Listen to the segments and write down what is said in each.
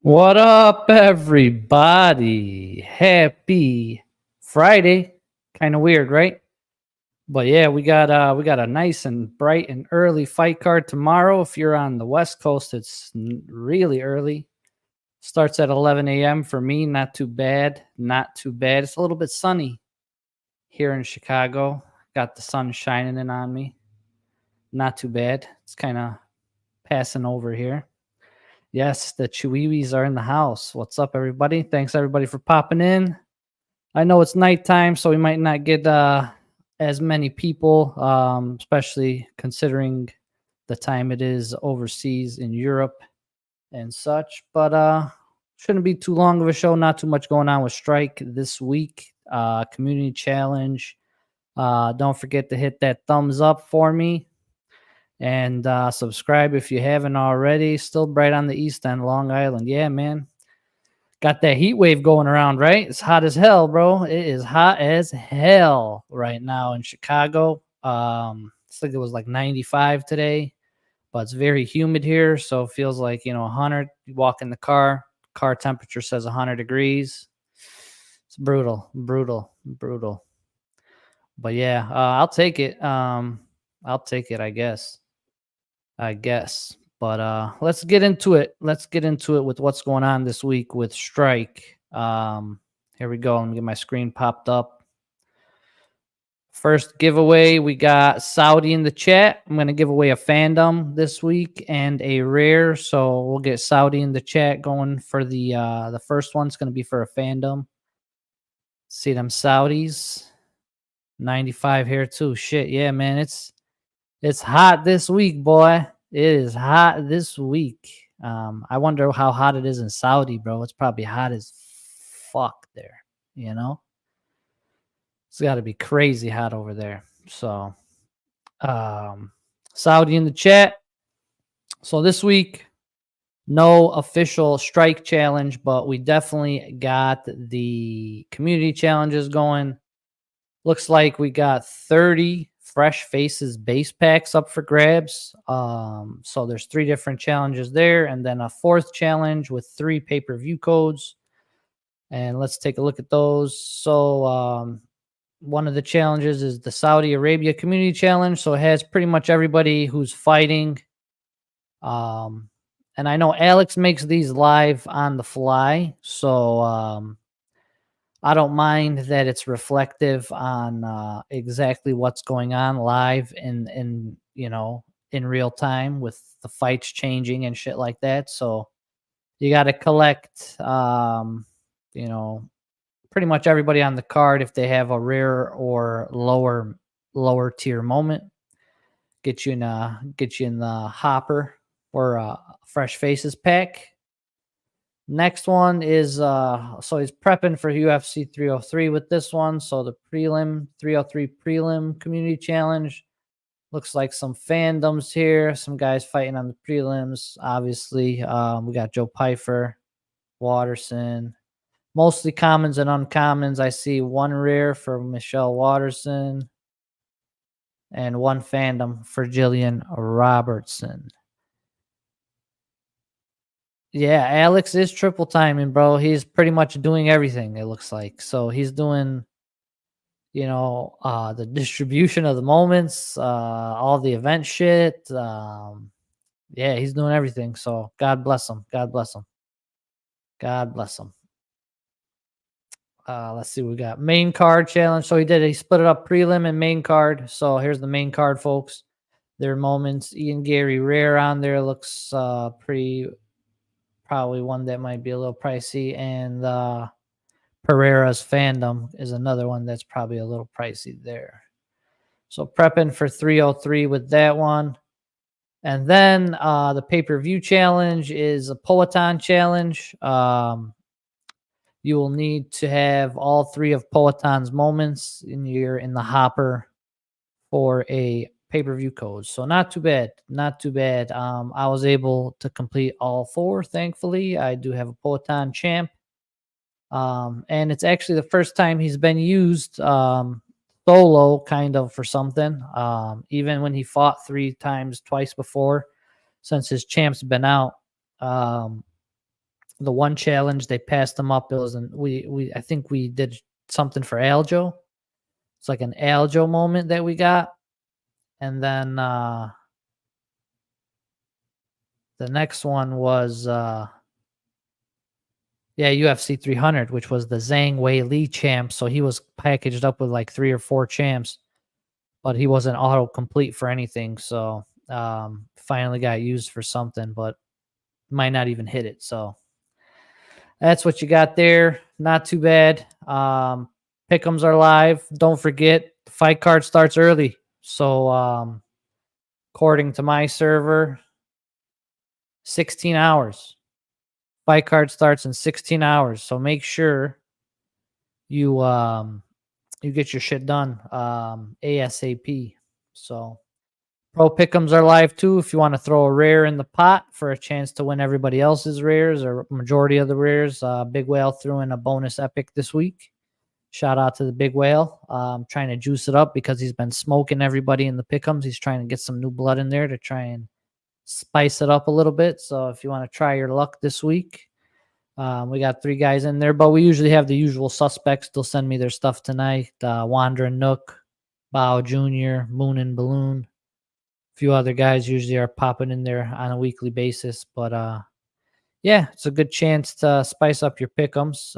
What up, everybody? Happy Friday. Kind of weird, right? But yeah, we got a nice and bright and early fight card tomorrow. If you're on the West Coast, it's really early. Starts at 11 a.m. for me. Not too bad. Not too bad. It's a little bit sunny here in Chicago. Got the sun shining in on me. Not too bad. It's kind of passing over here. Yes, the Chewies are in the house. What's up, everybody? Thanks, everybody, for popping in. I know it's nighttime, so we might not get as many people, especially considering the time it is overseas in Europe and such. But shouldn't be too long of a show. Not too much going on with Strike this week. Community challenge. Don't forget to hit that thumbs up for me. And subscribe if you haven't already. Still bright on the East End, Long Island. Yeah, man. Got that heat wave going around, right? It's hot as hell, bro. It is hot as hell right now in Chicago. I think it was like 95 today, but it's very humid here. So it feels like, 100. You walk in the car temperature says 100 degrees. It's brutal, brutal, brutal. But yeah, I'll take it. I'll take it, I guess. But let's get into it. Let's get into it with what's going on this week with Strike. Here we go. Let me get my screen popped up. First giveaway, we got Saudi in the chat. I'm going to give away a fandom this week and a rare. So we'll get Saudi in the chat going for the first one. It's going to be for a fandom. See them Saudis. 95 here too. Shit, yeah, man. It's hot this week, boy. It is hot this week. I wonder how hot it is in Saudi, bro. It's probably hot as fuck there, It's got to be crazy hot over there. So, Saudi in the chat. So this week, no official Strike challenge, but we definitely got the community challenges going. Looks like we got 30 Fresh Faces base packs up for grabs. So there's 3 different challenges there, and then a 4th challenge with 3 pay-per-view codes. And let's take a look at those. So one of the challenges is the Saudi Arabia Community Challenge. So it has pretty much everybody who's fighting. And I know Alex makes these live on the fly. So I don't mind that it's reflective on exactly what's going on live in real time with the fights changing and shit like that. So you got to collect, pretty much everybody on the card if they have a rare or lower tier moment. Get you in the hopper or Fresh Faces pack. Next one is so he's prepping for UFC 303 with this one. So the prelim 303 prelim community challenge looks like some fandoms here. Some guys fighting on the prelims. Obviously, we got Joe Pyfer, Watterson, mostly commons and uncommons. I see 1 rare for Michelle Watterson and 1 fandom for Jillian Robertson. Yeah, Alex is triple timing, bro. He's pretty much doing everything, it looks like. So he's doing, the distribution of the moments, all the event shit. Yeah, he's doing everything. So God bless him. God bless him. God bless him. Let's see. We got main card challenge. So he split it up prelim and main card. So here's the main card, folks. Their moments. Ian Gary rare on there looks probably one that might be a little pricey, and Pereira's fandom is another one that's probably a little pricey there. So prepping for 303 with that one. And then the pay-per-view challenge is a Poetan challenge. You will need to have all 3 of Poetan's moments in the hopper for a pay-per-view code. So not too bad. Not too bad. I was able to complete all 4, thankfully. I do have a Poetan champ. And it's actually the first time he's been used solo kind of for something. Even when he fought 3 times, twice before, since his champ's been out. the one challenge they passed them up. It was I think we did something for Aljo. It's like an Aljo moment that we got. And then the next one was UFC 300, which was the Zhang Wei Li champ. So he was packaged up with like 3 or 4 champs, but he wasn't auto complete for anything. So finally got used for something, but might not even hit it. So that's what you got there. Not too bad. Pick'ems are live. Don't forget, the fight card starts early. So according to my server, 16 hours. Fight card starts in 16 hours. So make sure you get your shit done ASAP. So pro pick'ems are live too. If you want to throw a rare in the pot for a chance to win everybody else's rares or majority of the rares, Big Whale threw in a bonus epic this week. Shout out to the Big Whale. Trying to juice it up because he's been smoking everybody in the pick'ems. He's trying to get some new blood in there to try and spice it up a little bit. So if you want to try your luck this week, we got 3 guys in there, but we usually have the usual suspects. They'll send me their stuff tonight. Wandering Nook, Bao Jr., Moon and Balloon. A few other guys usually are popping in there on a weekly basis. But yeah, it's a good chance to spice up your pick'ems.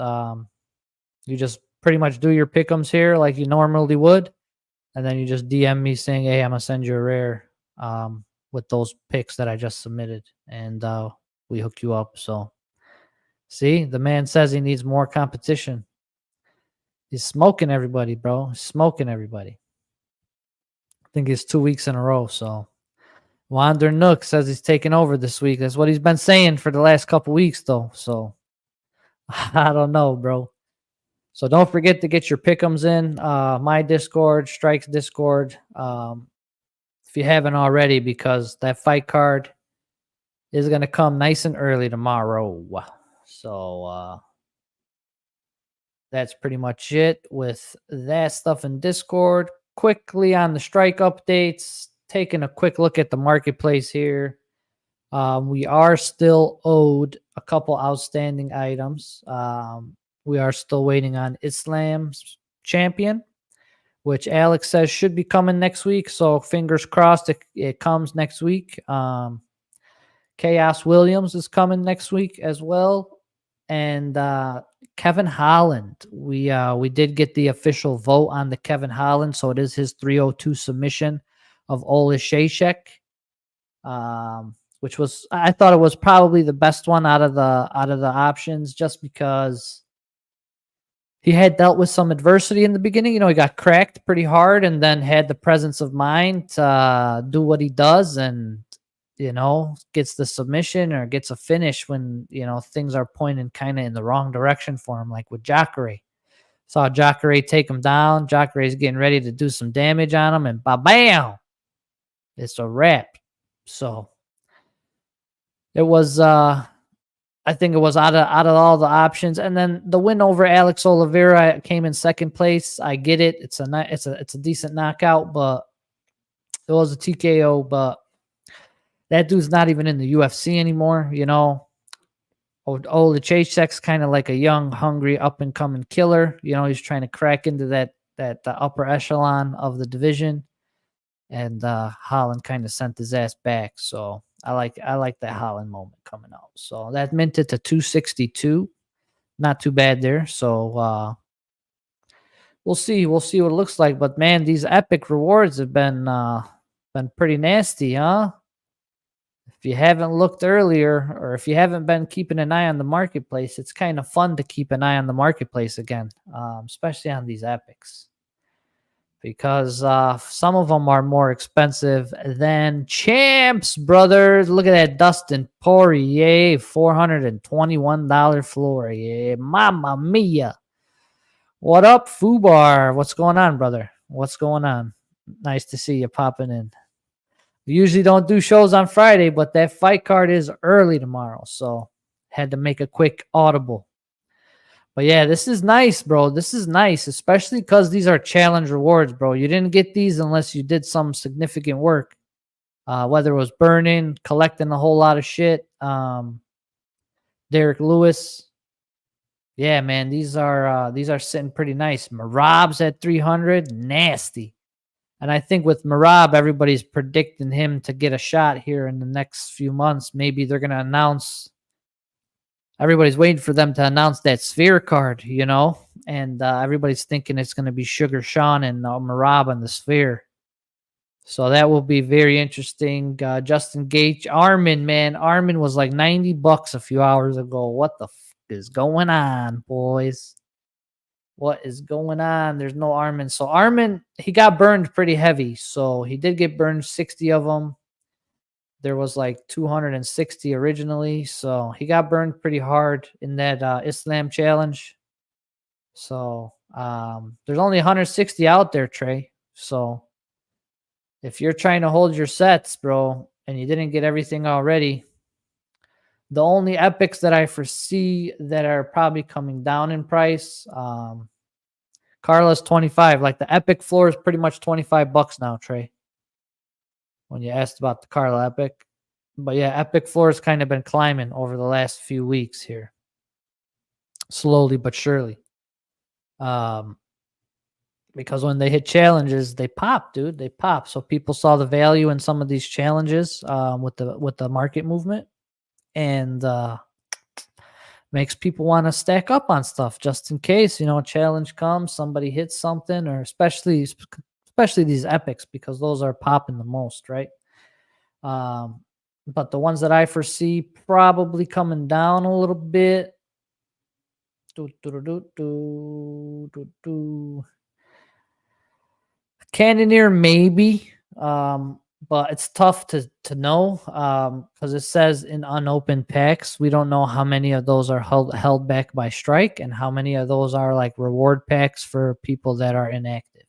You just pretty much do your pick'ems here like you normally would. And then you just DM me saying, hey, I'm going to send you a rare with those picks that I just submitted. And we hook you up. So, see, the man says he needs more competition. He's smoking everybody, bro. He's smoking everybody. I think it's 2 weeks in a row. So, Wander Nook says he's taking over this week. That's what he's been saying for the last couple weeks, though. So, I don't know, bro. So don't forget to get your pick'ems in. My Discord, Strike's Discord, if you haven't already, because that fight card is going to come nice and early tomorrow. So that's pretty much it with that stuff in Discord. Quickly on the Strike updates, taking a quick look at the marketplace here. We are still owed a couple outstanding items. We are still waiting on Islam's champion, which Alex says should be coming next week. So fingers crossed it comes next week. Chaos Williams is coming next week as well. And Kevin Holland. We did get the official vote on the Kevin Holland. So it is his 302 submission of Ola Shashek. Which was, I thought it was probably the best one out of the options, just because he had dealt with some adversity in the beginning. You know, he got cracked pretty hard and then had the presence of mind to do what he does and, you know, gets the submission or gets a finish when, you know, things are pointing kind of in the wrong direction for him, like with Jacare. Saw Jacare take him down. Jacare's getting ready to do some damage on him, and bam, it's a wrap. So it was, I think it was out of all the options, and then the win over Alex Oliveira came in second place. I get it; it's a decent knockout, but it was a TKO. But that dude's not even in the UFC anymore. You know, Ola Shashek's kind of like a young, hungry, up and coming killer. You know, he's trying to crack into that upper echelon of the division, and Holland kind of sent his ass back. So I like that Holland moment coming out. So that minted to 262. Not too bad there. So we'll see. We'll see what it looks like. But man, these epic rewards have been pretty nasty, huh? If you haven't looked earlier, or if you haven't been keeping an eye on the marketplace, it's kind of fun to keep an eye on the marketplace again, especially on these epics. Because some of them are more expensive than champs, brothers. Look at that Dustin Poirier, $421 floor. Yeah, mamma mia. What up, Fubar? What's going on, brother? What's going on? Nice to see you popping in. We usually don't do shows on Friday, but that fight card is early tomorrow, so had to make a quick audible. But yeah, this is nice, bro. This is nice, especially because these are challenge rewards, bro. You didn't get these unless you did some significant work, whether it was burning, collecting a whole lot of shit. Derek Lewis. Yeah, man, these are sitting pretty nice. Marab's at 300, nasty. And I think with Marab, everybody's predicting him to get a shot here in the next few months. Maybe they're gonna announce. Everybody's waiting for them to announce that Sphere card, and everybody's thinking it's gonna be Sugar Sean and Marab on the Sphere. So that will be very interesting. Justin Gage, Armin, man, Armin was like $90 a few hours ago. What the is going on, boys? What is going on? There's no Armin. So Armin, he got burned pretty heavy. So he did get burned 60 of them. There was like 260 originally. So he got burned pretty hard in that Islam challenge. So there's only 160 out there, Trey. So if you're trying to hold your sets, bro, and you didn't get everything already, the only epics that I foresee that are probably coming down in price, Carla's 25. Like the epic floor is pretty much $25 now, Trey. When you asked about the Carla epic. But yeah, epic floor has kind of been climbing over the last few weeks here. Slowly but surely. Because when they hit challenges, they pop, dude. They pop. So people saw the value in some of these challenges with the market movement, and makes people want to stack up on stuff just in case a challenge comes, somebody hits something, or especially these epics because those are popping the most, right? But the ones that I foresee probably coming down a little bit. Cannoneer maybe, but it's tough to know because it says in unopened packs. We don't know how many of those are held back by strike and how many of those are like reward packs for people that are inactive.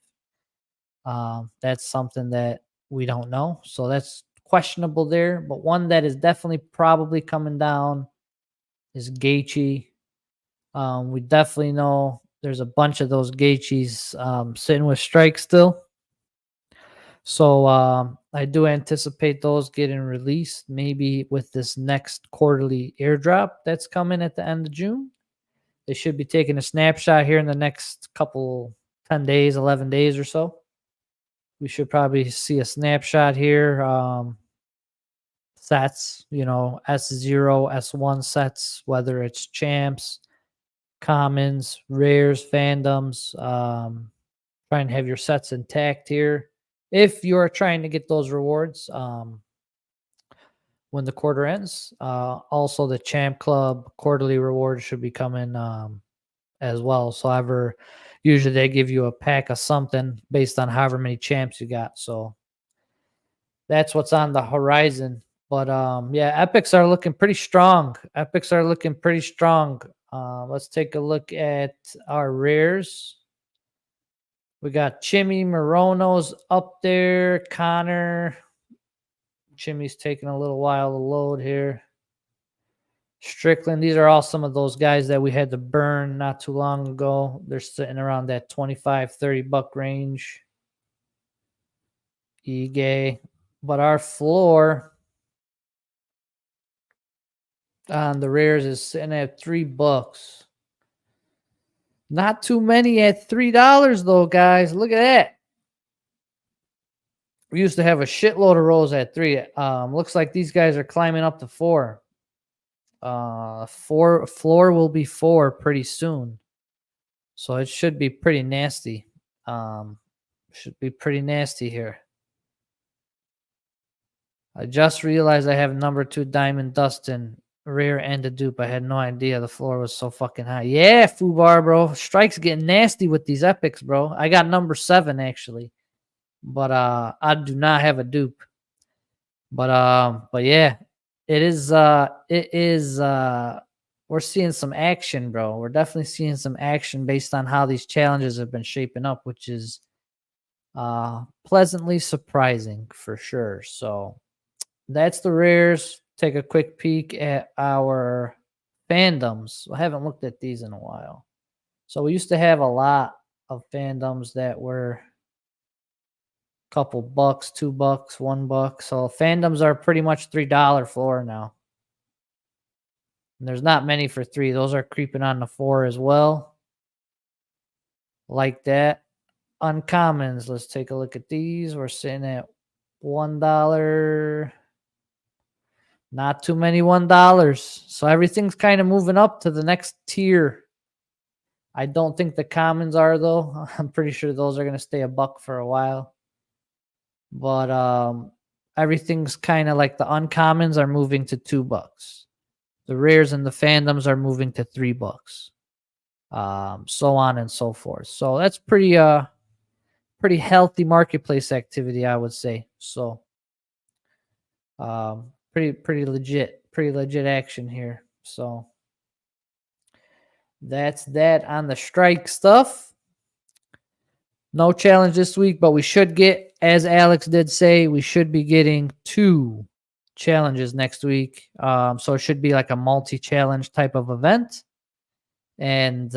That's something that we don't know, so that's questionable there. But one that is definitely probably coming down is Gaethje. We definitely know there's a bunch of those Gaethjes sitting with strike still. So I do anticipate those getting released maybe with this next quarterly airdrop that's coming at the end of June. They should be taking a snapshot here in the next couple 10 days, 11 days or so. We should probably see a snapshot here. Sets, S0, S1 sets, whether it's champs, commons, rares, fandoms. Try and have your sets intact here if you're trying to get those rewards when the quarter ends. Also, the Champ Club quarterly rewards should be coming as well. So usually they give you a pack of something based on however many champs you got. So that's what's on the horizon. But yeah, epics are looking pretty strong. Let's take a look at our rares. We got Chimmy Morono's up there. Connor. Chimmy's taking a little while to load here. Strickland. These are all some of those guys that we had to burn not too long ago. They're sitting around that $25-$30 range. Ige. But our floor on the rares is sitting at $3. Not too many at $3 though, guys. Look at that. We used to have a shitload of rolls at 3. Looks like these guys are climbing up to 4. Floor will be 4 pretty soon. So it should be pretty nasty. Should be pretty nasty here. I just realized I have number 2 Diamond Dustin, rare and a dupe. I had no idea the floor was so fucking high. Yeah, Fubar, bro. Strike's getting nasty with these epics, bro. I got number 7 actually. But I do not have a dupe. But yeah, it is we're seeing some action, bro. We're definitely seeing some action based on how these challenges have been shaping up, which is pleasantly surprising for sure. So that's the rares. Take a quick peek at our fandoms. I haven't looked at these in a while. So we used to have a lot of fandoms that were couple bucks, $2, $1. So fandoms are pretty much $3 floor now. And there's not many for 3. Those are creeping on the 4 as well. Like that. Uncommons. Let's take a look at these. We're sitting at $1. Not too many $1. So everything's kind of moving up to the next tier. I don't think the commons are, though. I'm pretty sure those are going to stay a buck for a while. But everything's kind of like the uncommons are moving to $2. The rares and the fandoms are moving to $3. So on and so forth. So that's pretty healthy marketplace activity, I would say. So pretty legit action here. So that's that on the strike stuff. No challenge this week, but we should get, as Alex did say, we should be getting 2 challenges next week. So it should be like a multi-challenge type of event. And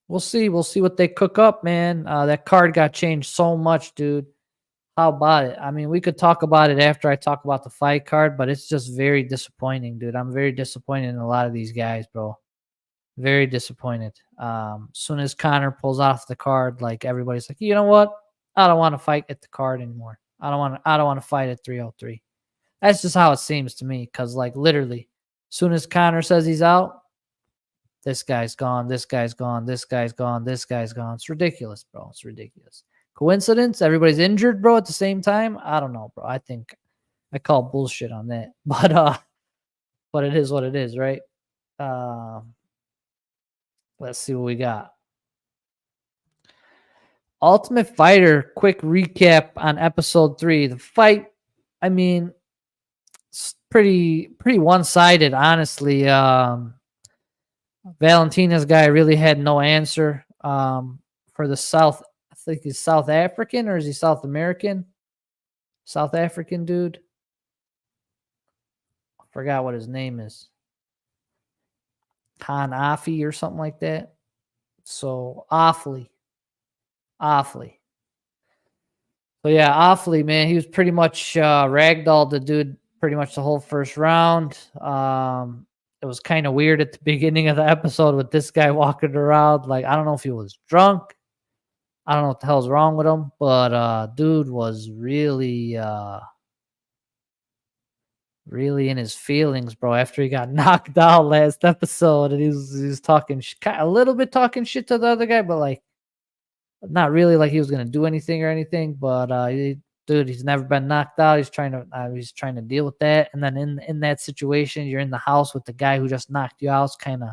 we'll see. We'll see what they cook up, man. That card got changed so much, dude. How about it? I mean, we could talk about it after I talk about the fight card, but it's just very disappointing, dude. I'm very disappointed in a lot of these guys, bro. Very disappointed. Soon as Connor pulls off the card, like everybody's like, you know what? I don't want to fight at the card anymore. I don't want to fight at 303. That's just how it seems to me. Cause like literally, soon as Connor says he's out, this guy's gone. This guy's gone. This guy's gone. This guy's gone. It's ridiculous, bro. It's ridiculous. Coincidence? Everybody's injured, bro. At the same time, I don't know, bro. I think I call bullshit on that. But it is what it is, right? Let's see what we got. Ultimate Fighter, quick recap on episode 3. The fight, I mean, it's pretty one-sided, honestly. Valentina's guy really had no answer. For the South, I think he's South African, or is he South American? South African dude. I forgot what his name is. Khan Afi or something like that. So awfully. So yeah, awfully, man. He was pretty much ragdolled the dude pretty much the whole first round. It was kind of weird at the beginning of the episode with this guy walking around. Like, I don't know if he was drunk. I don't know what the hell's wrong with him, but dude was really in his feelings, bro, after he got knocked out last episode. And he was talking a little bit talking shit to the other guy, but like not really like he was going to do anything or anything. But dude, he's never been knocked out. He's trying to deal with that. And then in that situation, you're in the house with the guy who just knocked you out. It's kind of,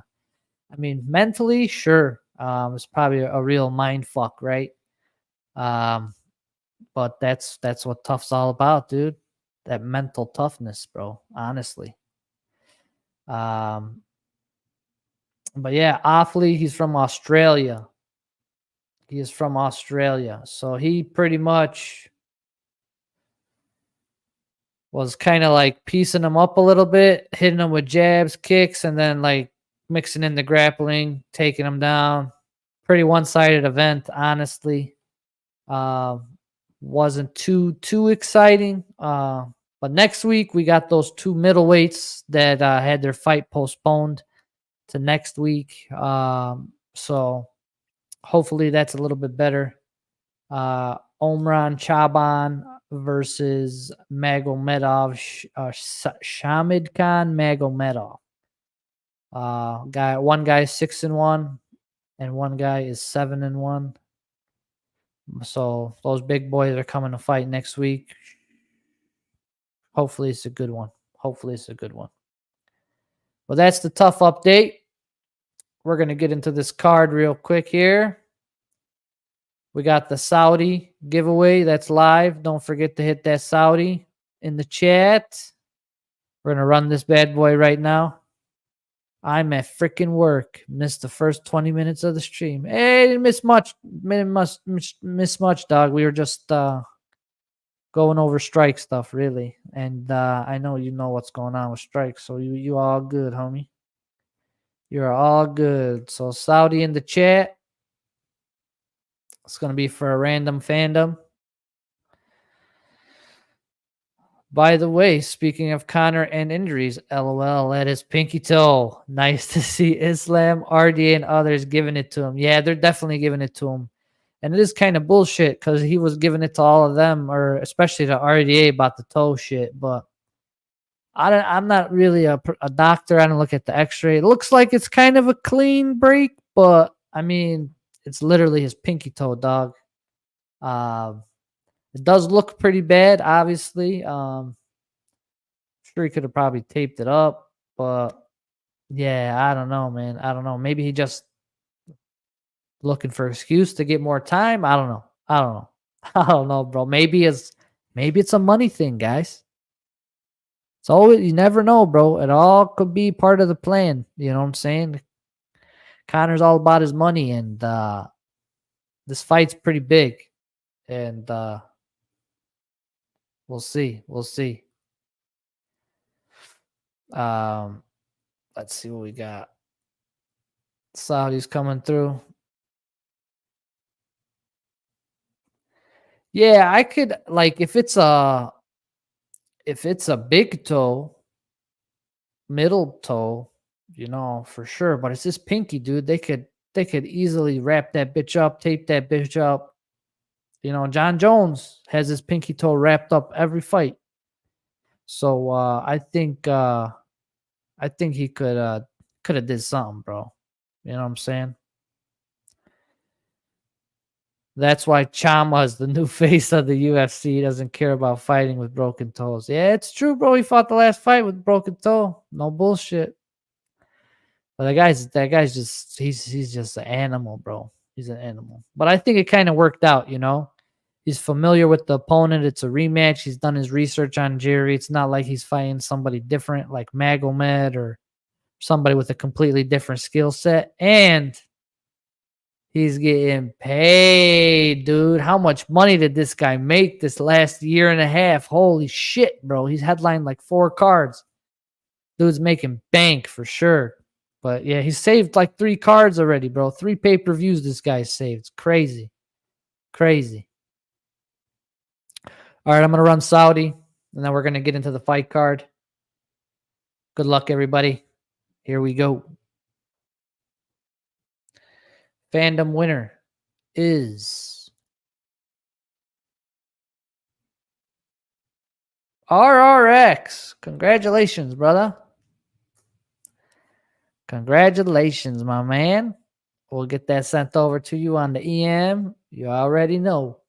I mean, mentally, sure. It's probably a real mind fuck, right? But that's what tough's all about, dude. That mental toughness, bro. Honestly. But yeah, Offley, he's from Australia. He is from Australia. So he pretty much was kind of like piecing him up a little bit, hitting him with jabs, kicks, and then like mixing in the grappling, taking him down. Pretty one-sided event, honestly. Wasn't too exciting. But next week we got those 2 middleweights that had their fight postponed to next week. So hopefully that's a little bit better. Omran Chaban versus Magomedov, Shamid Khan Magomedov. One guy is 6-1, and one guy is 7-1. So those big boys are coming to fight next week. Hopefully it's a good one. Well, that's the tough update. We're going to get into this card real quick here. We got the Saudi giveaway that's live. Don't forget to hit that Saudi in the chat. We're going to run this bad boy right now. I'm at freaking work. Missed the first 20 minutes of the stream. Hey, didn't miss much. Miss much, dog. We were just going over strike stuff, really. And I know you know what's going on with strikes, so you all good, homie. You're all good. So Saudi in the chat. It's going to be for a random fandom. By the way, speaking of Connor and injuries, LOL at his pinky toe. Nice to see Islam, RDA, and others giving it to him. Yeah, they're definitely giving it to him. And it is kind of bullshit because he was giving it to all of them, or especially to RDA about the toe shit. But I'm not really a doctor. I don't look at the X-ray. It looks like it's kind of a clean break, but I mean, it's literally his pinky toe, dog. It does look pretty bad, obviously. Sure he could have probably taped it up, but yeah, I don't know, man. I don't know. Maybe he just looking for excuse to get more time. I don't know. I don't know. I don't know, bro. Maybe it's a money thing, guys. It's always, you never know, bro. It all could be part of the plan. You know what I'm saying? Connor's all about his money, and this fight's pretty big, and we'll see. We'll see. Let's see what we got. Saudi's coming through. Yeah, I could, like, if it's a big toe, middle toe, for sure. But it's this pinky, dude. They could easily wrap that bitch up, tape that bitch up. John Jones has his pinky toe wrapped up every fight. So I think he could have did something, bro. You know what I'm saying? That's why Chama is the new face of the UFC. He doesn't care about fighting with broken toes. Yeah, it's true, bro. He fought the last fight with broken toe. No bullshit. But that guy's just he's just an animal, bro. He's an animal. But I think it kind of worked out, He's familiar with the opponent. It's a rematch. He's done his research on Jerry. It's not like he's fighting somebody different like Magomed or somebody with a completely different skill set. And he's getting paid, dude. How much money did this guy make this last year and a half? Holy shit, bro. He's headlined like 4 cards. Dude's making bank for sure. But yeah, he's saved like 3 cards already, bro. 3 pay-per-views this guy's saved. It's crazy. Crazy. All right, I'm going to run Saudi, and then we're going to get into the fight card. Good luck, everybody. Here we go. Fandom winner is RRX. Congratulations, brother. Congratulations, my man. We'll get that sent over to you on the EM. You already know.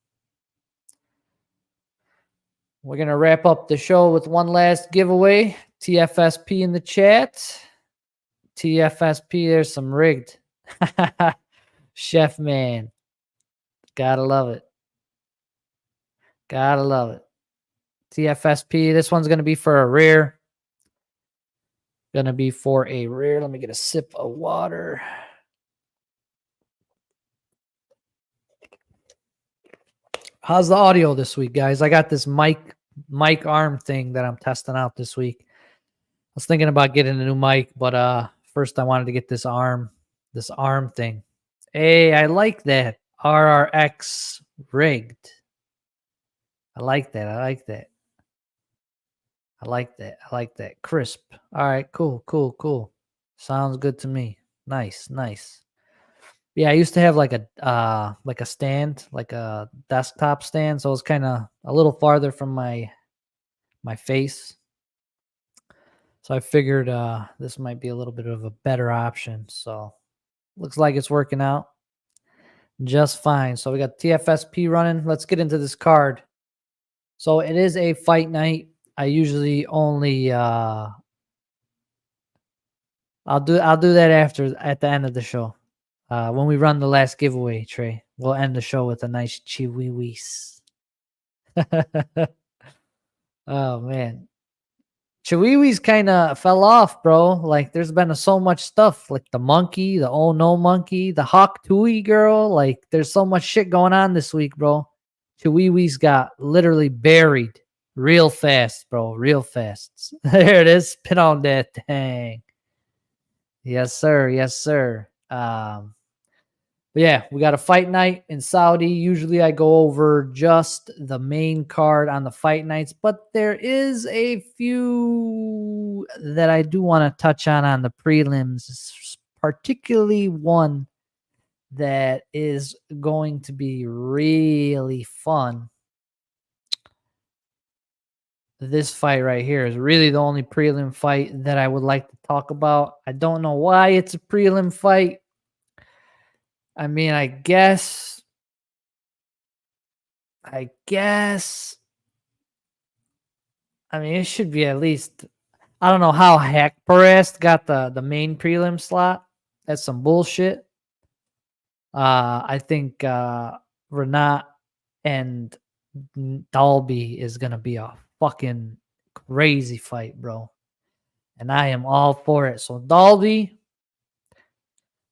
We're going to wrap up the show with one last giveaway. TFSP in the chat. TFSP, there's some rigged. Chef man. Gotta love it. Gotta love it. TFSP, this one's going to be for a rare. Gonna be for a rare. Let me get a sip of water. How's the audio this week, guys? I got this mic arm thing that I'm testing out this week. I was thinking about getting a new mic, but first I wanted to get this arm thing. Hey, I like that. RRX rigged. I like that. I like that. I like that. I like that. Crisp. All right, cool. Sounds good to me. Nice. Yeah, I used to have like a stand, like a desktop stand, so it was kind of a little farther from my face. So I figured this might be a little bit of a better option. So looks like it's working out just fine. So we got TFSP running. Let's get into this card. So it is a fight night. I usually only I'll do that at the end of the show. When we run the last giveaway, Trey, we'll end the show with a nice chihuihuis. Oh man, chihuihuis kind of fell off, bro. Like there's been so much stuff, like the monkey, the oh no monkey, the hawk tui girl. Like there's so much shit going on this week, bro. Chihuihuis got literally buried real fast, bro. Real fast. There it is. Spit on that thing. Yes, sir. Yes, sir. But yeah, we got a fight night in Saudi. Usually I go over just the main card on the fight nights, but there is a few that I do want to touch on the prelims, particularly one that is going to be really fun. This fight right here is really the only prelim fight that I would like to talk about. I don't know why it's a prelim fight. I mean, I guess I mean, it should be at least. I don't know how Hack Perez got the main prelim slot. That's some bullshit. I think Renat and Dalby is gonna be a fucking crazy fight, bro. And I am all for it. So Dalby,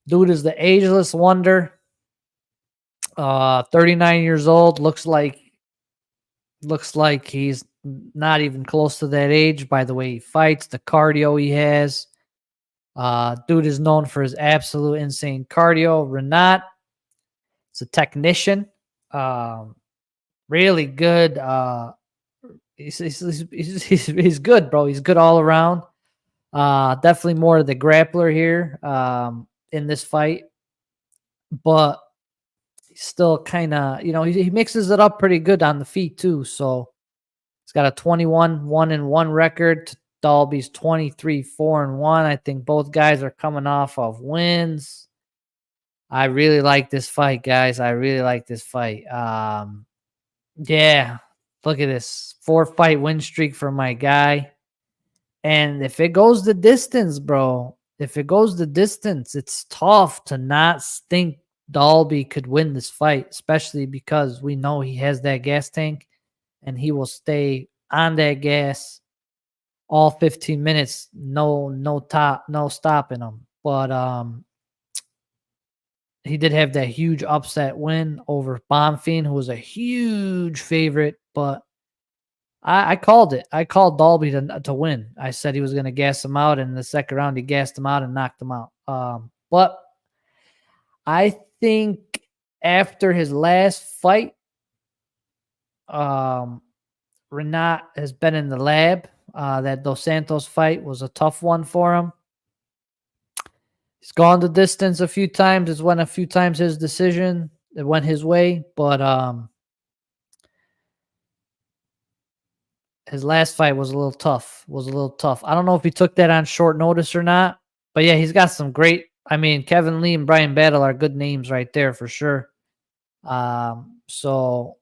dude is the ageless wonder. 39 years old. Looks like he's not even close to that age by the way he fights, the cardio he has. Dude is known for his absolute insane cardio. Renat is a technician. Really good. He's good, bro. He's good all around. Definitely more of the grappler here in this fight. But he's still kind of, he mixes it up pretty good on the feet too. So he's got a 21-1-1 record. Dalby's 23-4-1. I think both guys are coming off of wins. I really like this fight, guys. I really like this fight. Yeah, look at this 4-fight win streak for my guy. And if it goes the distance, bro, it's tough to not think Dalby could win this fight, especially because we know he has that gas tank and he will stay on that gas all 15 minutes, no stopping him. But he did have that huge upset win over Bonfim, who was a huge favorite, but I called it. I called Dalby to win. I said he was going to gas him out, and in the second round, he gassed him out and knocked him out. But I think after his last fight, Renat has been in the lab. That Dos Santos fight was a tough one for him. He's gone the distance a few times. It's went a few times his decision. It went his way, but his last fight was a little tough. I don't know if he took that on short notice or not. But yeah, he's got some great. I mean, Kevin Lee and Brian Battle are good names right there for sure. So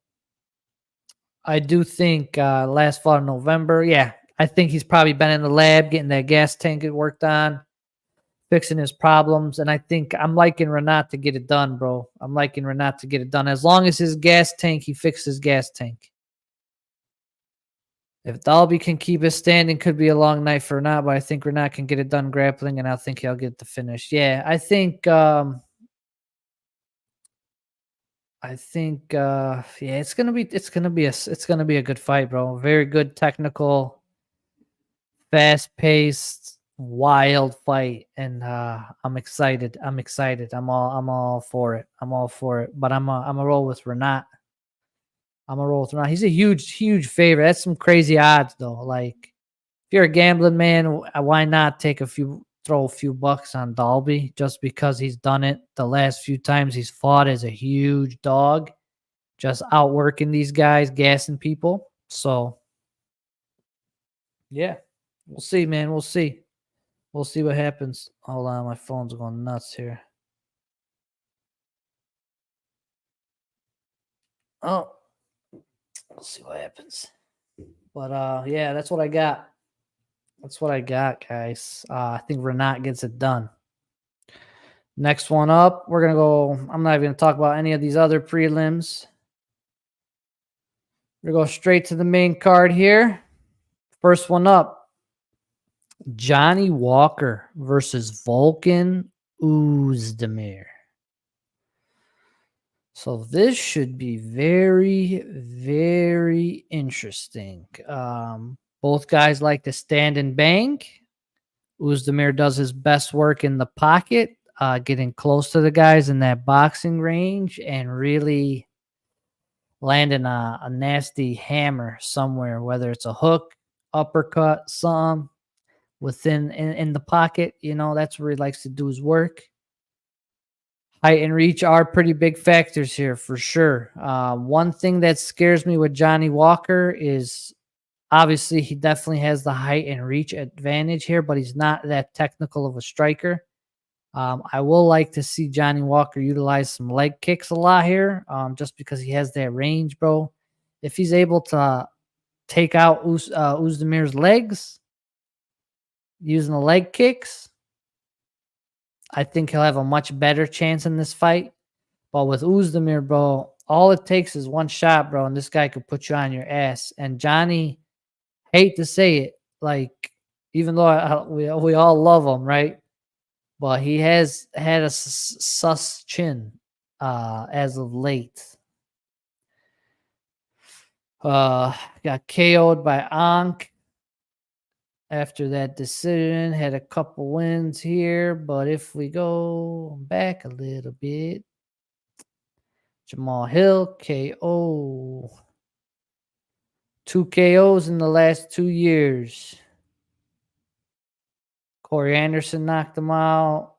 I do think last fall in November. Yeah, I think he's probably been in the lab getting that gas tank worked on, fixing his problems. And I think I'm liking Renat to get it done, bro. I'm liking Renat to get it done. As long as his gas tank, he fixes his gas tank. If Dalby can keep his standing, could be a long night for Renat, but I think Renat can get it done grappling, and I think he'll get the finish. Yeah, I think yeah, it's gonna be a good fight, bro. Very good technical, fast-paced, wild fight, and I'm excited. I'm all for it. But I'm a roll with Renat. He's a huge favorite. That's some crazy odds though. Like if you're a gambling man, why not throw a few bucks on Dalby just because he's done it the last few times he's fought as a huge dog, just outworking these guys, gassing people. So yeah, we'll see, man. We'll see what happens. Hold on, my phone's going nuts here. Oh, we'll see what happens. But yeah, that's what I got. Guys. I think Renat gets it done. Next one up, we're gonna go. I'm not even gonna talk about any of these other prelims. We're gonna go straight to the main card here. First one up, Johnny Walker versus Volkan Oezdemir. So this should be very, very interesting. Both guys like to stand and bang. Oezdemir does his best work in the pocket. getting close to the guys in that boxing range and really landing a nasty hammer somewhere, whether it's a hook, uppercut, some within in the pocket. That's where he likes to do his work. Height and reach are pretty big factors here for sure. One thing that scares me with Johnny Walker is obviously he definitely has the height and reach advantage here, but he's not that technical of a striker. I will like to see Johnny Walker utilize some leg kicks a lot here, just because he has that range, bro. If he's able to take out Uzdemir's legs using the leg kicks, I think he'll have a much better chance in this fight. But with Uzdemir, bro, all it takes is one shot, bro, and this guy could put you on your ass. And Johnny, hate to say it, like, even though we all love him, right? But he has had a sus chin as of late. Got KO'd by Ankh after that decision. Had a couple wins here, but if we go back a little bit, Jamal Hill, KO. 2 KOs in the last 2 years. Corey Anderson knocked him out.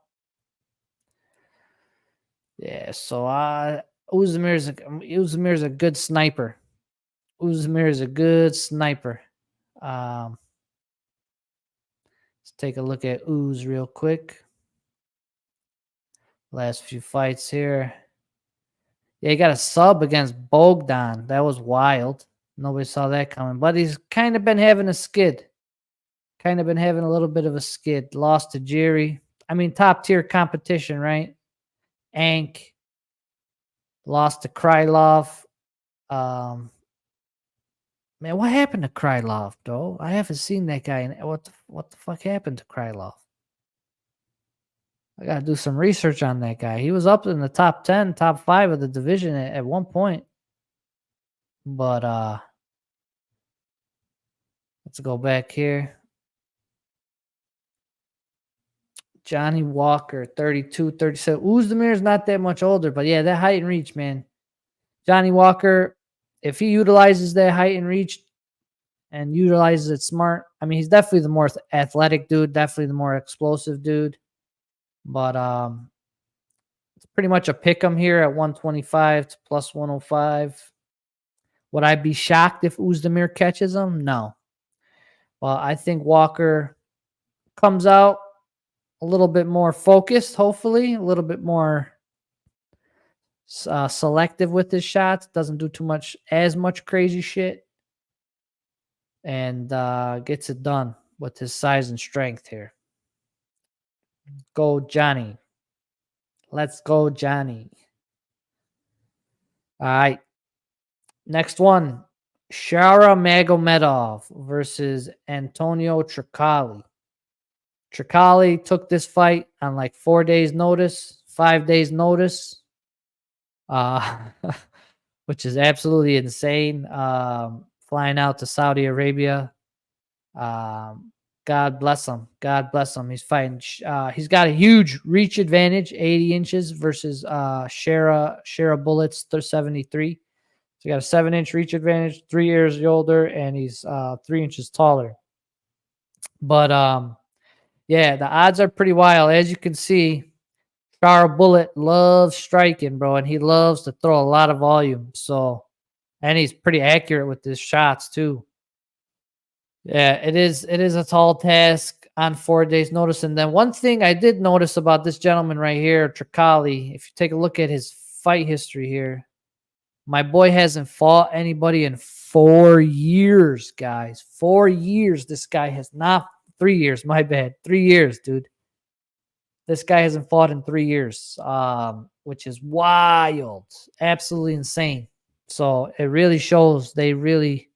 Yeah, so Uzdemir's a good sniper. Uzdemir is a good sniper. Let's take a look at Uz real quick. Last few fights here. Yeah, he got a sub against Bogdan. That was wild. Nobody saw that coming. But he's kind of been having a skid. Kind of been having a little bit of a skid. Lost to Jerry. I mean, top tier competition, right? Ank. Lost to Krylov. Man, what happened to Krylov, though? I haven't seen that guy. What the fuck happened to Krylov? I gotta do some research on that guy. He was up in the top 10, top 5 of the division at one point. But let's go back here. Johnny Walker, 32, 37. Uzdemir is not that much older, but yeah, that height and reach, man. Johnny Walker, if he utilizes that height and reach and utilizes it smart, I mean, he's definitely the more athletic dude, definitely the more explosive dude. But it's pretty much a pick 'em here at 125 to plus 105. Would I be shocked if Uzdemir catches him? No. Well, I think Walker comes out a little bit more focused, hopefully, a little bit more selective with his shots, doesn't do as much crazy shit, and gets it done with his size and strength here. Go, Johnny. Let's go, Johnny. All right. Next one, Shara Magomedov versus Antonio Tricali. Tricali took this fight on like 4 days notice, 5 days notice, which is absolutely insane. Flying out to Saudi Arabia. God bless him. God bless him. He's fighting. He's got a huge reach advantage, 80 inches versus Shara Bullets 73. So he got a 7-inch reach advantage, 3 years older, and he's 3 inches taller. But yeah, the odds are pretty wild. As you can see, Shara Bullet loves striking, bro, and he loves to throw a lot of volume. So, and he's pretty accurate with his shots too. Yeah, it is a tall task on 4 days' notice. And then one thing I did notice about this gentleman right here, Tricali, if you take a look at his fight history here, my boy hasn't fought anybody in 4 years, guys. 4 years. This guy has not. 3 years, my bad. 3 years, dude. This guy hasn't fought in 3 years, which is wild. Absolutely insane. So it really shows they really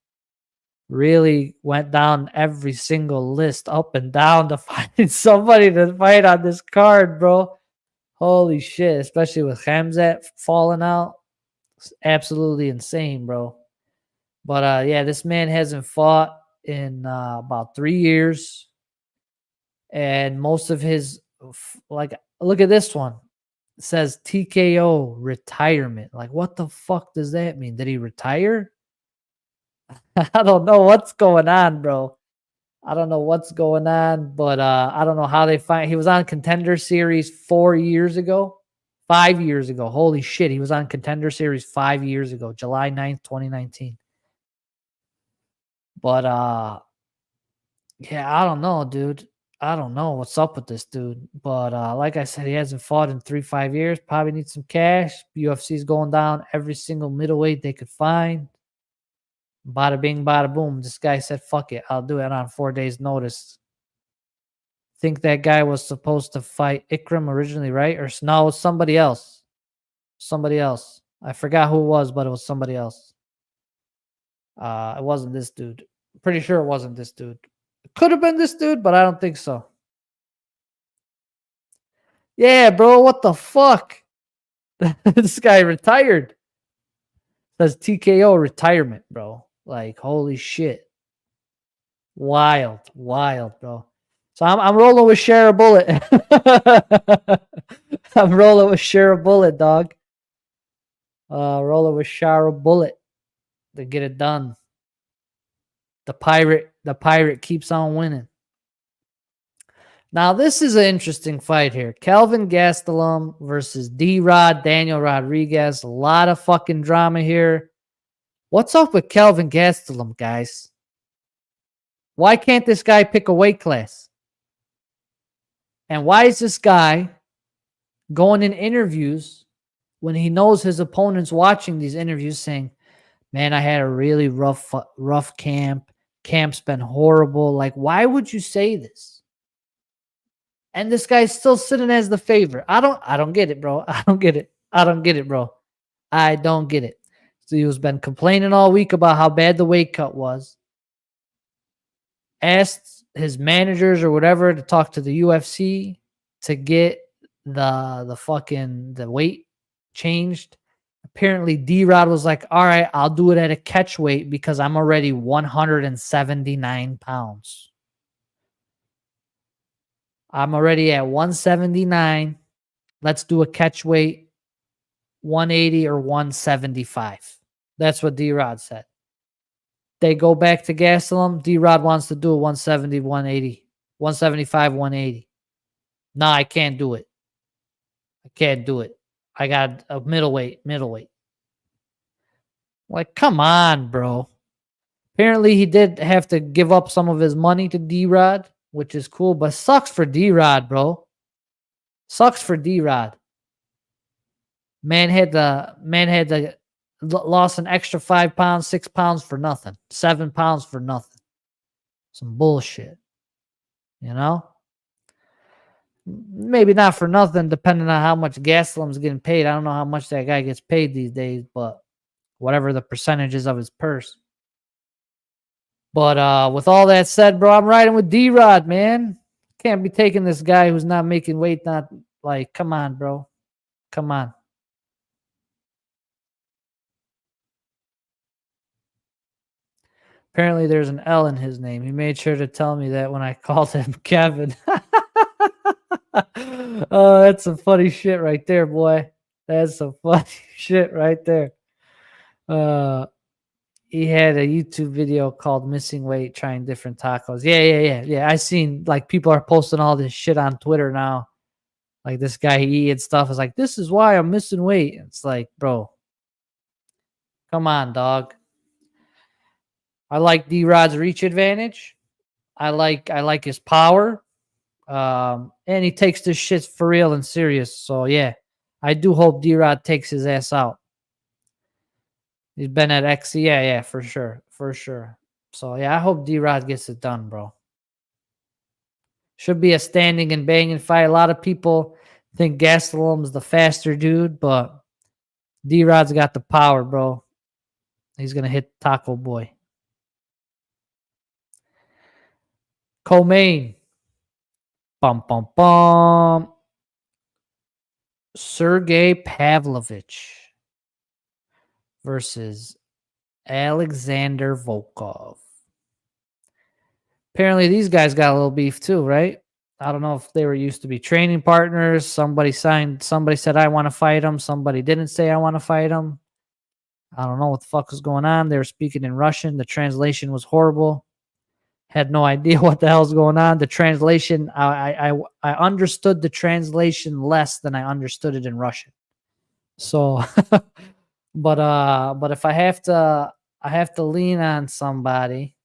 went down every single list up and down to find somebody to fight on this card, bro. Holy shit. Especially with Khamzat falling out. It's absolutely insane, bro. But yeah, this man hasn't fought in about 3 years. And most of his, like Look at this one. It says TKO retirement. Like, what the fuck does that mean? Did he retire? I don't know what's going on, bro. I don't know what's going on, but I don't know how they find. He was on Contender Series 4 years ago, 5 years ago. Holy shit, he was on Contender Series 5 years ago, July 9th, 2019. But yeah, I don't know, dude. I don't know what's up with this dude. But like I said, he hasn't fought in 3-5 years. Probably needs some cash. UFC's going down every single middleweight they could find. Bada bing, bada boom. This guy said, fuck it. I'll do it on 4 days' notice. Think that guy was supposed to fight Ikram originally, right? Or no, it was somebody else. Somebody else. I forgot who it was, but it was somebody else. It wasn't this dude. Pretty sure it wasn't this dude. It could have been this dude, but I don't think so. Yeah, bro, what the fuck? This guy retired. Says TKO retirement, bro. Like, holy shit. Wild, wild, bro. So I'm rolling with share a bullet. I'm rolling with share a bullet, dog. Rolling with share a bullet to get it done. The pirate keeps on winning. Now, this is an interesting fight here. Kelvin Gastelum versus D-Rod, Daniel Rodriguez. A lot of fucking drama here. What's up with Kelvin Gastelum, guys? Why can't this guy pick a weight class? And why is this guy going in interviews when he knows his opponent's watching these interviews saying, man, I had a really rough camp. Camp's been horrible. Like, why would you say this? And this guy's still sitting as the favorite. I don't get it, bro. I don't get it. I don't get it, bro. I don't get it. So he's been complaining all week about how bad the weight cut was. Asked his managers or whatever to talk to the UFC to get the weight changed. Apparently D-Rod was like, all right, I'll do it at a catch weight because I'm already 179 pounds. I'm already at 179. Let's do a catch weight 180 or 175. That's what D-Rod said. They go back to Gastelum. D-Rod wants to do a 170, 180, 175, 180. No, I can't do it. I can't do it. I got a middleweight. Like, come on, bro. Apparently, he did have to give up some of his money to D-Rod, which is cool, but sucks for D-Rod, bro. Sucks for D-Rod. Man had to lost an extra 5 pounds, 6 pounds for nothing. 7 pounds for nothing. Some bullshit. You know? Maybe not for nothing, depending on how much Gastelum's getting paid. I don't know how much that guy gets paid these days, but whatever the percentages of his purse. But with all that said, bro, I'm riding with D-Rod, man. Can't be taking this guy who's not making weight. Not like, come on, bro. Come on. Apparently, there's an L in his name. He made sure to tell me that when I called him Kevin. Oh, that's some funny shit right there, boy. That's some funny shit right there. He had a YouTube video called Missing Weight, trying different tacos. Yeah. I seen like people are posting all this shit on Twitter now. Like this guy he eats stuff is like, this is why I'm missing weight. It's like, bro, come on, dog. I like D-Rod's reach advantage. I like his power. And he takes this shit for real and serious. So yeah, I do hope D-Rod takes his ass out. He's been at XC. Yeah, for sure. So yeah, I hope D-Rod gets it done, bro. Should be a standing and banging fight. A lot of people think Gastelum's the faster dude, but D-Rod's got the power, bro. He's gonna hit Taco Boy. Co-main. Bum bum bum. Sergey Pavlovich versus Alexander Volkov. Apparently, these guys got a little beef too, right? I don't know if they were used to be training partners. Somebody said, I want to fight him. Somebody didn't say, I want to fight him. I don't know what the fuck was going on. They were speaking in Russian. The translation was horrible. Had no idea what the hell's going on. The translation, I understood the translation less than I understood it in Russian. So, but if I have to lean on somebody.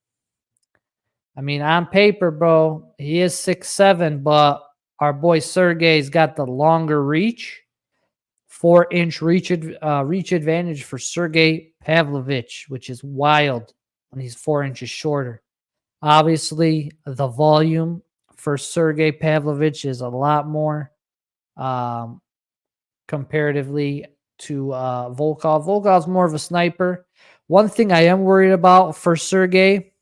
I mean, on paper, bro, he is 6'7", but our boy Sergey's got the longer reach, 4-inch reach advantage for Sergey Pavlovich, which is wild when he's 4 inches shorter. Obviously, the volume for Sergey Pavlovich is a lot more comparatively to Volkov. Volkov's more of a sniper. One thing I am worried about for Sergey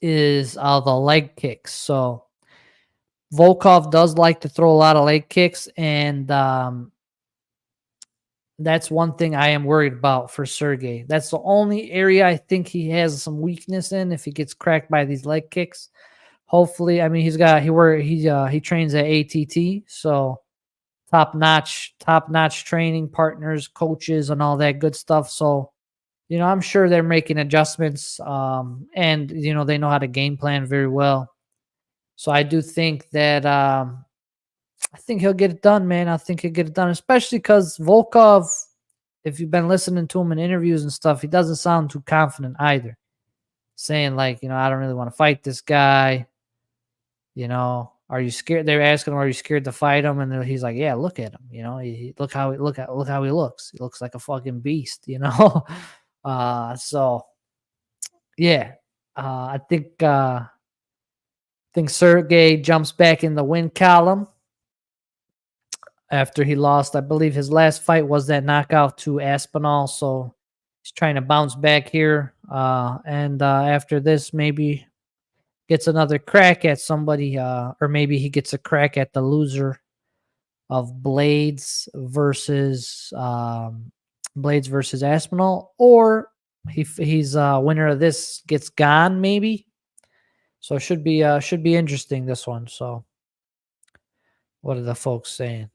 is the leg kicks. So Volkov does like to throw a lot of leg kicks, and that's one thing I am worried about for Sergey. That's the only area I think he has some weakness in if he gets cracked by these leg kicks. Hopefully, I mean he trains at ATT, so top notch training partners, coaches, and all that good stuff. So, I'm sure they're making adjustments, and they know how to game plan very well. So I do think that I think he'll get it done, man. I think he'll get it done, especially because Volkov, if you've been listening to him in interviews and stuff, he doesn't sound too confident either. Saying like, I don't really want to fight this guy. Are you scared? They were asking him, are you scared to fight him? And he's like, yeah, look at him. Look how he looks. He looks like a fucking beast. So yeah, I think Sergey jumps back in the win column after he lost. I believe his last fight was that knockout to Aspinall. So he's trying to bounce back here. And after this, maybe gets another crack at somebody, or maybe he gets a crack at the loser of Blades versus Aspinall, or he's winner of this gets gone maybe. So it should be interesting, this one. So what are the folks saying?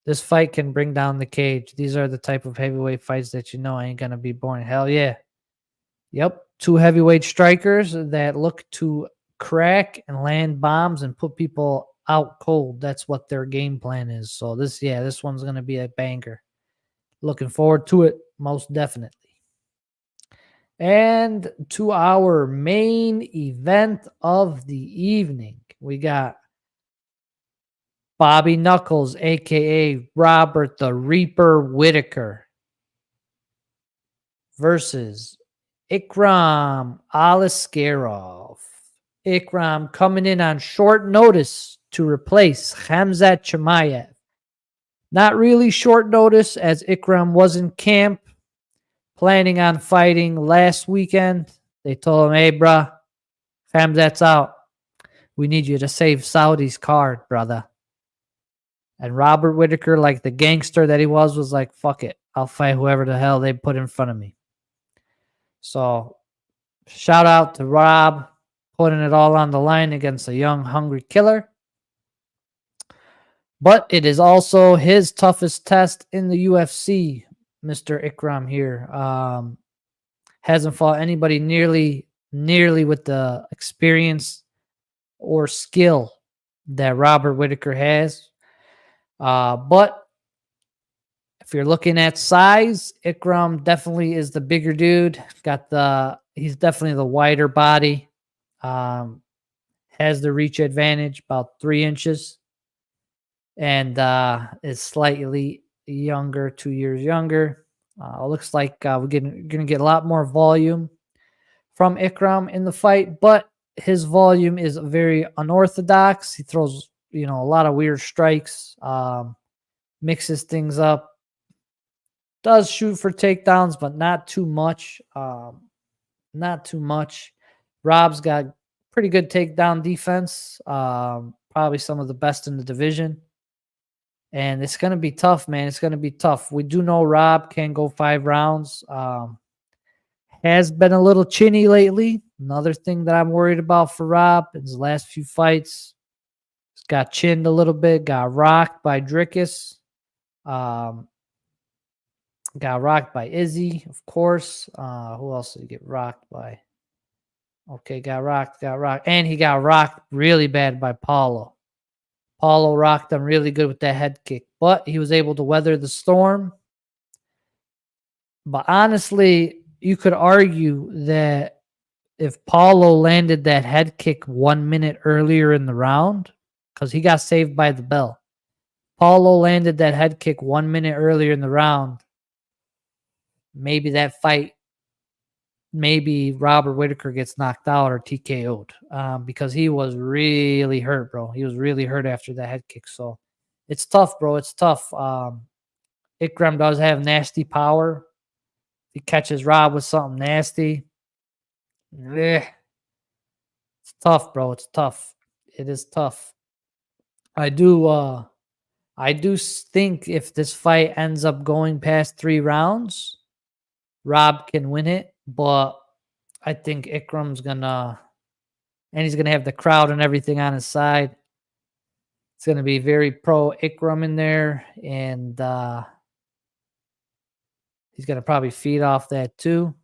This fight can bring down the cage. These are the type of heavyweight fights that ain't gonna be boring. Hell yeah. Yep. Two heavyweight strikers that look to crack and land bombs and put people out cold. That's what their game plan is. So this one's gonna be a banger. Looking forward to it, most definitely. And to our main event of the evening, we got Bobby Knuckles, a.k.a. Robert the Reaper Whittaker, versus Ikram Aliskerov. Ikram coming in on short notice to replace Khamzat Chimaev. Not really short notice, as Ikram was in camp planning on fighting last weekend. They told him, hey, bruh, Khamzat's out. We need you to save Saudi's card, brother. And Robert Whittaker, like the gangster that he was like, fuck it. I'll fight whoever the hell they put in front of me. So shout out to Rob, putting it all on the line against a young, hungry killer. But it is also his toughest test in the UFC, Mr. Ikram here. Hasn't fought anybody nearly with the experience or skill that Robert Whittaker has. But if you're looking at size, Ikram definitely is the bigger dude. He's definitely the wider body. Has the reach advantage, about 3 inches. And is slightly younger, 2 years younger. Looks like we're going to get a lot more volume from Ikram in the fight, but his volume is very unorthodox. He throws, a lot of weird strikes, mixes things up, does shoot for takedowns, but not too much. Not too much. Rob's got pretty good takedown defense, probably some of the best in the division. And it's going to be tough, man. It's going to be tough. We do know Rob can go 5 rounds. Has been a little chinny lately. Another thing that I'm worried about for Rob in his last few fights. got chinned a little bit, got rocked by Drickus. Got rocked by Izzy, of course. Who else did he get rocked by? Okay, got rocked. And he got rocked really bad by Paulo. Paulo rocked him really good with that head kick, but he was able to weather the storm. But honestly, you could argue that if Paulo landed that head kick 1 minute earlier in the round, because he got saved by the bell. Paulo landed that head kick 1 minute earlier in the round. Maybe that fight, maybe Robert Whitaker gets knocked out or TKO'd because he was really hurt, bro. He was really hurt after that head kick. So it's tough, bro. It's tough. Ikram does have nasty power. He catches Rob with something nasty. It's tough, bro. It's tough. It is tough. I do think if this fight ends up going past 3 rounds, Rob can win it, but I think Ikram's gonna, and he's gonna have the crowd and everything on his side. It's gonna be very pro Ikram in there, and he's gonna probably feed off that too.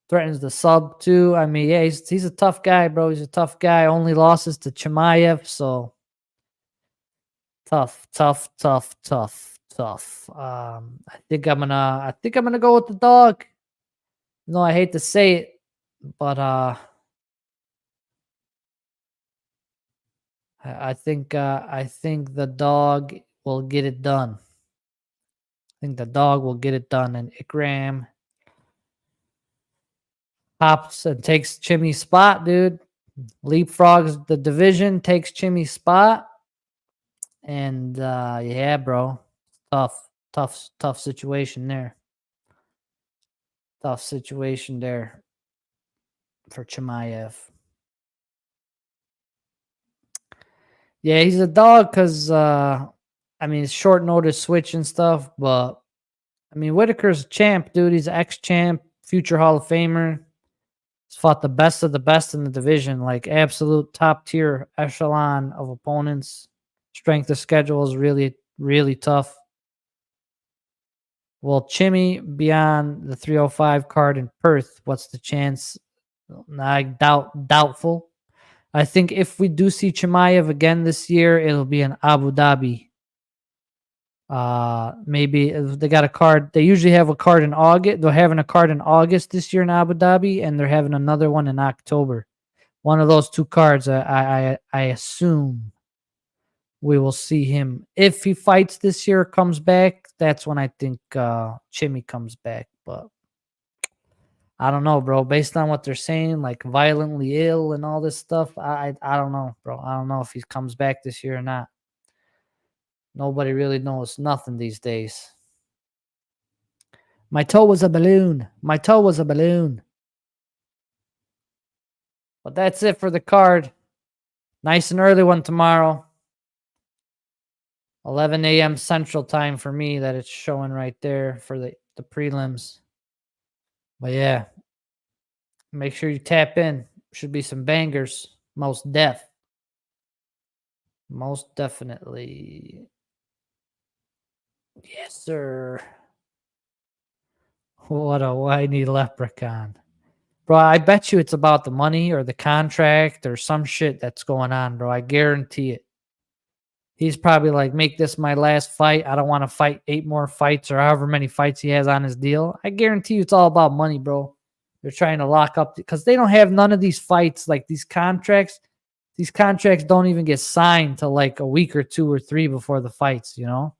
Threatens the sub too. I mean, yeah, he's a tough guy, bro. He's a tough guy. Only losses to Chimaev, so tough. I think I'm gonna go with the dog. No, I hate to say it, but I think the dog will get it done. I think the dog will get it done, and Ikram hops and takes Chimmy's spot, dude. Leapfrogs the division, takes Chimmy's spot, and yeah, bro, tough situation there. Tough situation there for Chimaev. Yeah, he's a dog because I mean, it's short notice switch and stuff, but I mean, Whitaker's a champ, dude. He's an ex-champ, future Hall of Famer. He's fought the best of the best in the division, like absolute top tier echelon of opponents. Strength of schedule is really tough. Will Chimmy be on the 305 card in Perth? What's the chance? I doubtful. I think if we do see Chimaev again this year, it'll be in Abu Dhabi. Maybe they got a card. They usually have a card in August. They're having a card in August this year in Abu Dhabi, and they're having another one in October. One of those 2 cards, I assume we will see him. If he fights this year, comes back, that's when I think Chimmy comes back. But I don't know, bro. Based on what they're saying, like violently ill and all this stuff, I don't know, bro. I don't know if he comes back this year or not. Nobody really knows nothing these days. My toe was a balloon. But that's it for the card. Nice and early one tomorrow. 11 a.m. Central Time for me that it's showing right there for the prelims. But yeah, make sure you tap in. Should be some bangers. Most definitely. Yes, sir. What a whiny leprechaun. Bro, I bet you it's about the money or the contract or some shit that's going on, bro. I guarantee it. He's probably like, make this my last fight. I don't want to fight 8 more fights or however many fights he has on his deal. I guarantee you it's all about money, bro. They're trying to lock up because they don't have none of these fights, like these contracts. These contracts don't even get signed till like a week or 2 or 3 before the fights, you know?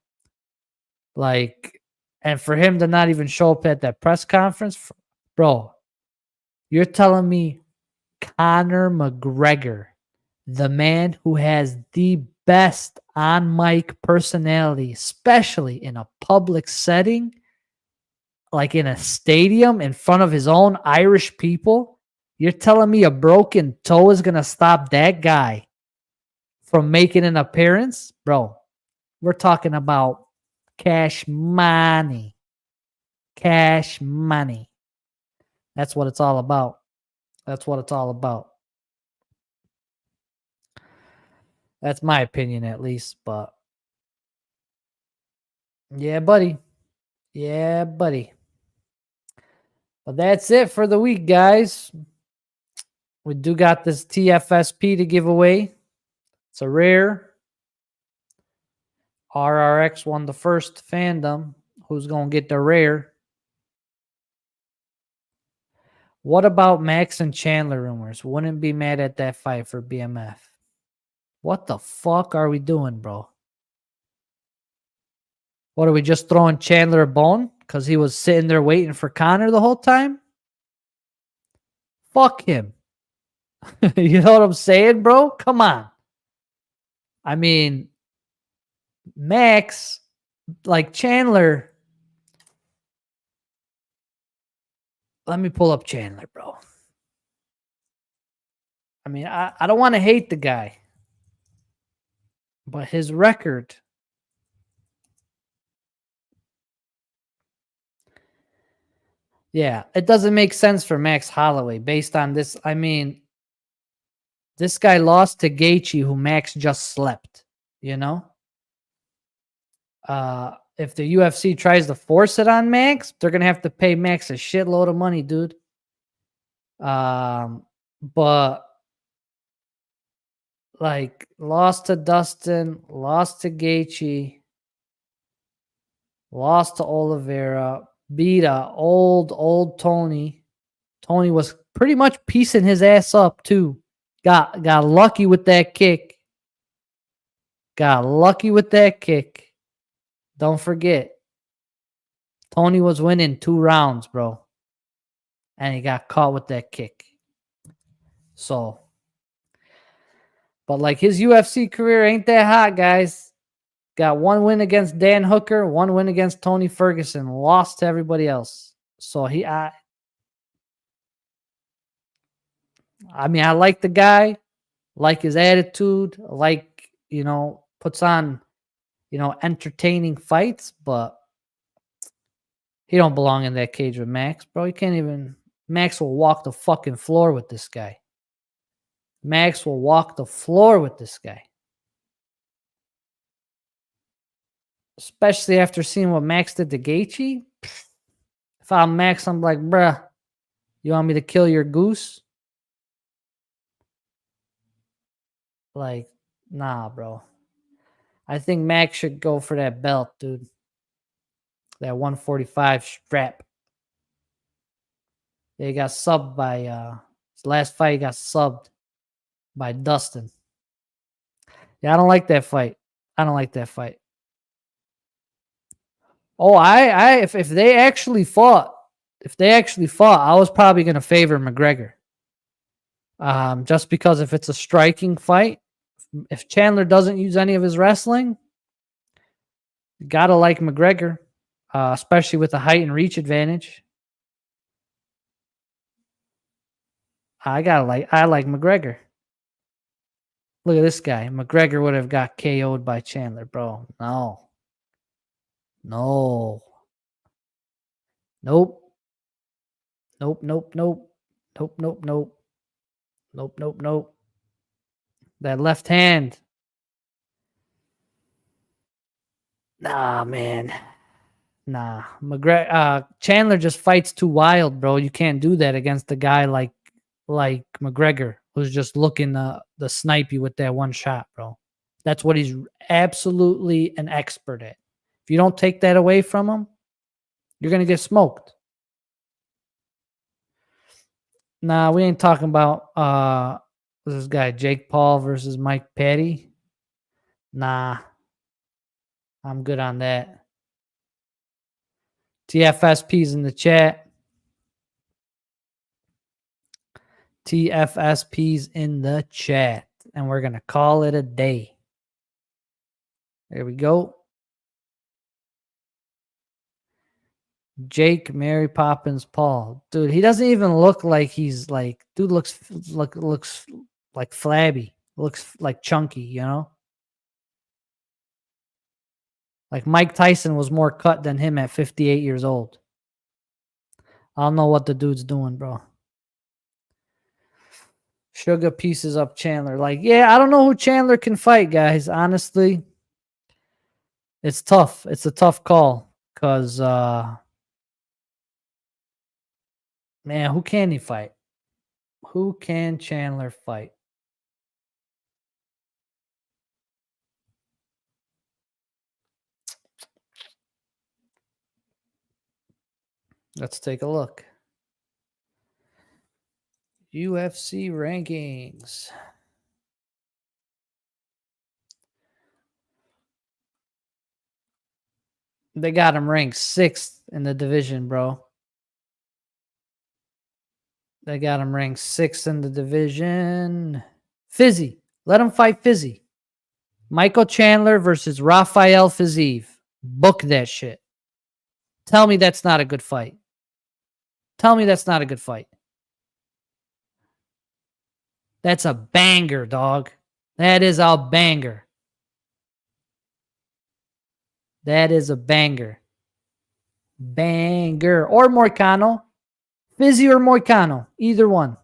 Like, and for him to not even show up at that press conference, bro, you're telling me Conor McGregor, the man who has the best on mic personality, especially in a public setting, like in a stadium in front of his own Irish people, you're telling me a broken toe is going to stop that guy from making an appearance? Bro, we're talking about cash money. Cash money. That's what it's all about. That's my opinion, at least. But yeah, buddy. Yeah, buddy. But that's it for the week, guys. We do got this TFSP to give away. It's a rare. RRX won the first fandom. Who's going to get the rare? What about Max and Chandler rumors? Wouldn't be mad at that fight for BMF. What the fuck are we doing, bro? What, are we just throwing Chandler a bone because he was sitting there waiting for Connor the whole time? Fuck him. You know what I'm saying, bro? Come on. I mean, Max, like Chandler. Let me pull up Chandler, bro. I mean, I don't want to hate the guy, but his record. Yeah, it doesn't make sense for Max Holloway based on this. I mean, this guy lost to Gaethje, who Max just slept, you know? If the UFC tries to force it on Max, they're going to have to pay Max a shitload of money, dude. But like lost to Dustin, lost to Gaethje, lost to Oliveira, beat old Tony. Tony was pretty much piecing his ass up too. Got lucky with that kick. Got lucky with that kick. Don't forget, Tony was winning 2 rounds, bro. And he got caught with that kick. So, but like his UFC career ain't that hot, guys. Got 1 win against Dan Hooker, 1 win against Tony Ferguson, lost to everybody else. So I mean, I like the guy, like his attitude, like, you know, puts on, you know, entertaining fights, but he don't belong in that cage with Max, bro. He can't even. Max will walk the fucking floor with this guy. Max will walk the floor with this guy. Especially after seeing what Max did to Gaethje. If I'm Max, I'm like, bruh, you want me to kill your goose? Like, nah, bro. I think Max should go for that belt, dude. That 145 strap. Yeah, he got subbed by his last fight, he got subbed by Dustin. Yeah, I don't like that fight. I don't like that fight. Oh, if they actually fought, I was probably gonna favor McGregor. Just because if it's a striking fight, if Chandler doesn't use any of his wrestling, you gotta like McGregor, especially with the height and reach advantage. I like McGregor. Look at this guy. McGregor would have got KO'd by Chandler, bro. No. Nope. Nope. That left hand. Nah, man. Nah. Chandler just fights too wild, bro. You can't do that against a guy like McGregor, who's just looking to snipe you with that one shot, bro. That's what he's absolutely an expert at. If you don't take that away from him, you're going to get smoked. Nah, we ain't talking about this guy, Jake Paul versus Mike Patty. Nah, I'm good on that. TFSP's in the chat. TFSP's in the chat. And we're going to call it a day. There we go. Jake, Mary Poppins, Paul. Dude, he doesn't even look like he's like, dude looks like flabby. Looks like chunky, you know? Like Mike Tyson was more cut than him at 58 years old. I don't know what the dude's doing, bro. Sugar pieces up Chandler. Like, yeah, I don't know who Chandler can fight, guys. Honestly, it's tough. It's a tough call because, man, who can he fight? Who can Chandler fight? Let's take a look. UFC rankings. They got him ranked 6th in the division, bro. They got him ranked 6th in the division. Fizzy. Let him fight Fizzy. Michael Chandler versus Rafael Fiziev. Book that shit. Tell me that's not a good fight. Tell me that's not a good fight. That's a banger, dog. That is a banger. That is a banger. Banger. Or Moicano. Fizzy or Moicano. Either one.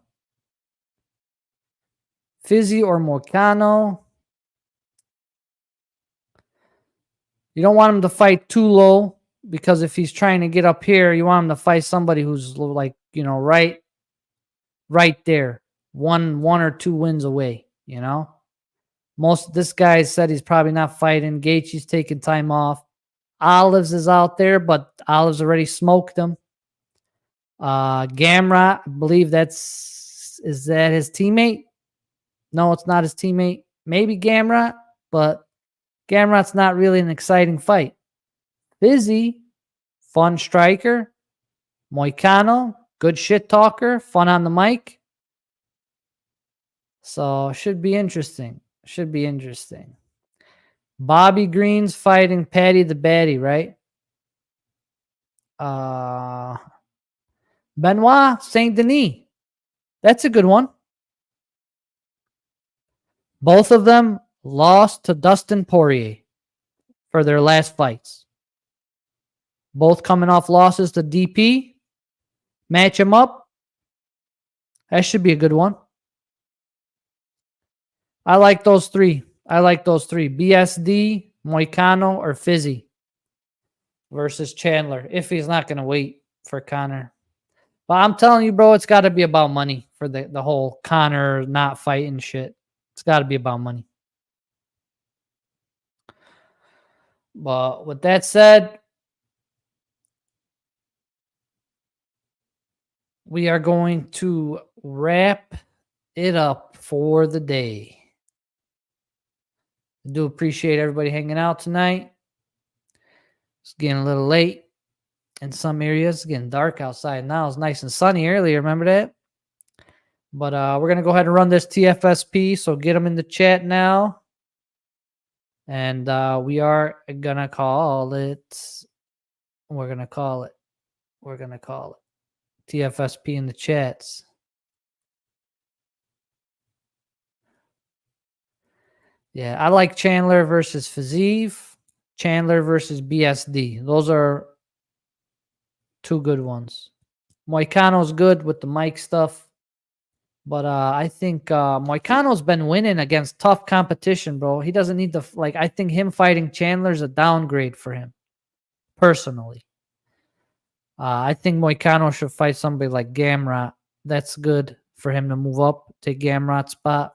Fizzy or Moicano. You don't want him to fight too low because if he's trying to get up here, you want him to fight somebody who's like, right there. One or two wins away, This guy said he's probably not fighting. Gaethje's taking time off. Olives is out there, but Olives already smoked him. Gamrot, I believe is that his teammate? No, it's not his teammate. Maybe Gamrot, but Gamrot's not really an exciting fight. Fizzy, fun striker. Moicano, good shit talker, fun on the mic. So should be interesting. Should be interesting. Bobby Green's fighting Patty the Batty, right? Benoit Saint Denis. That's a good one. Both of them lost to Dustin Poirier for their last fights. Both coming off losses to DP. Match them up. That should be a good one. I like those three. BSD, Moicano, or Fizzy versus Chandler if he's not going to wait for Connor. But I'm telling you, bro, it's got to be about money for the whole Connor not fighting shit. It's got to be about money. But with that said, we are going to wrap it up for the day. I do appreciate everybody hanging out tonight. It's getting a little late in some areas. It's getting dark outside now. It's nice and sunny earlier. Remember that? But we're going to go ahead and run this TFSP. So get them in the chat now. And we are going to call it. We're going to call it. TFSP in the chats. Yeah, I like Chandler versus Fiziev. Chandler versus BSD. Those are two good ones. Moicano's good with the mic stuff. But I think Moicano's been winning against tough competition, bro. He doesn't need I think him fighting Chandler's a downgrade for him, personally. I think Moicano should fight somebody like Gamrot. That's good for him to move up, take Gamrot's spot.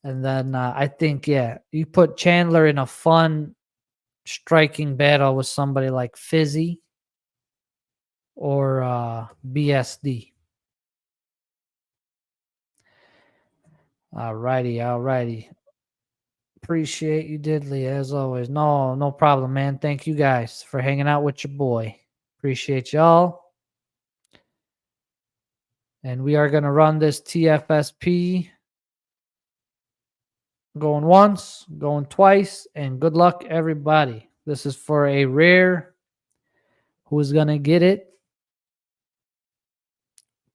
And then I think, yeah, you put Chandler in a fun striking battle with somebody like Fizzy or BSD. Alrighty. Appreciate you, Diddley, as always. No problem, man. Thank you guys for hanging out with your boy. Appreciate y'all. And we are going to run this TFSP. Going once, going twice, and good luck, everybody. This is for a rare. Who's going to get it?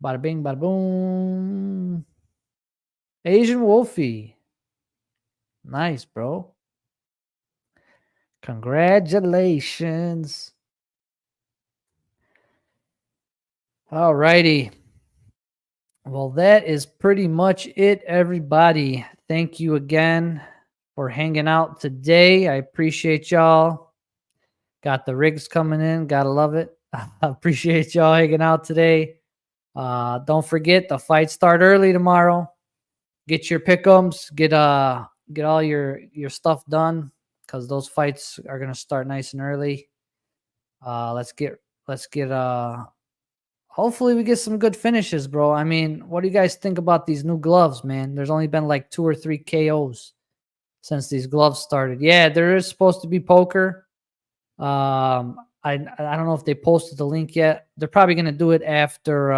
Bada bing, bada boom. Asian Wolfie. Nice, bro. Congratulations. All righty. Well, that is pretty much it, everybody. Thank you again for hanging out today. I appreciate y'all. Got the rigs coming in. Gotta love it. I appreciate y'all hanging out today. Don't forget the fights start early tomorrow. Get your pick'ems. Get all your stuff done because those fights are gonna start nice and early. Let's get hopefully we get some good finishes, bro. I mean, what do you guys think about these new gloves, man? There's only been like 2 or 3 KOs since these gloves started. Yeah, there is supposed to be poker. I don't know if they posted the link yet. They're probably gonna do it after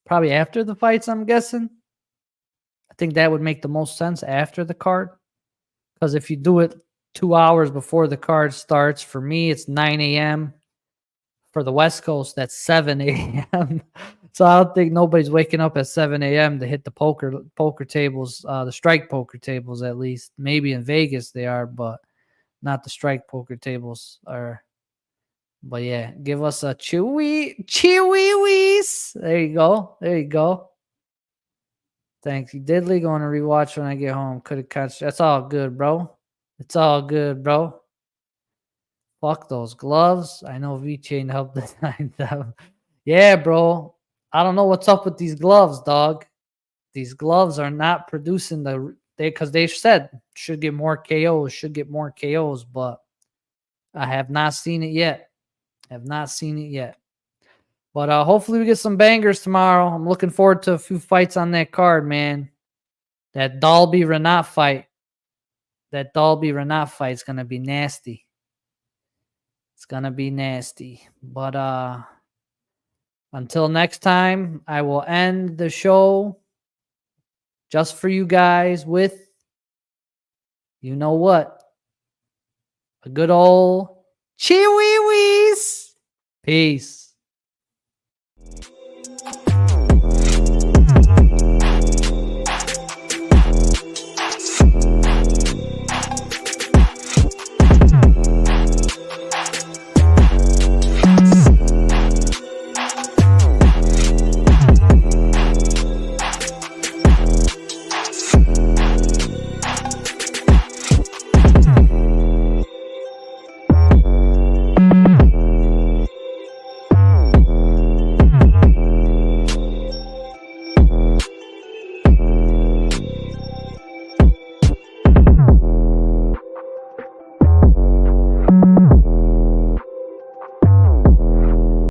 probably after the fights, I'm guessing. I think that would make the most sense after the card. Because if you do it 2 hours before the card starts, for me it's 9 a.m. For the West Coast, that's 7 a.m. So I don't think nobody's waking up at 7 a.m. to hit the poker tables, the strike poker tables at least. Maybe in Vegas they are, but not the strike poker tables are. But yeah, give us a chewy-wees. There you go. There you go. Thanks. You diddly going to rewatch when I get home. Could have catch. That's all good, bro. It's all good, bro. Fuck those gloves. I know V-Chain helped design them. Yeah, bro. I don't know what's up with these gloves, dog. These gloves are not producing because they said should get more KOs, but I have not seen it yet. Have not seen it yet. But hopefully we get some bangers tomorrow. I'm looking forward to a few fights on that card, man. That Dalby Renat fight. That Dalby Renat fight is gonna be nasty. It's gonna be nasty. But until next time, I will end the show just for you guys with, you know what? A good old chewy-wees. Peace.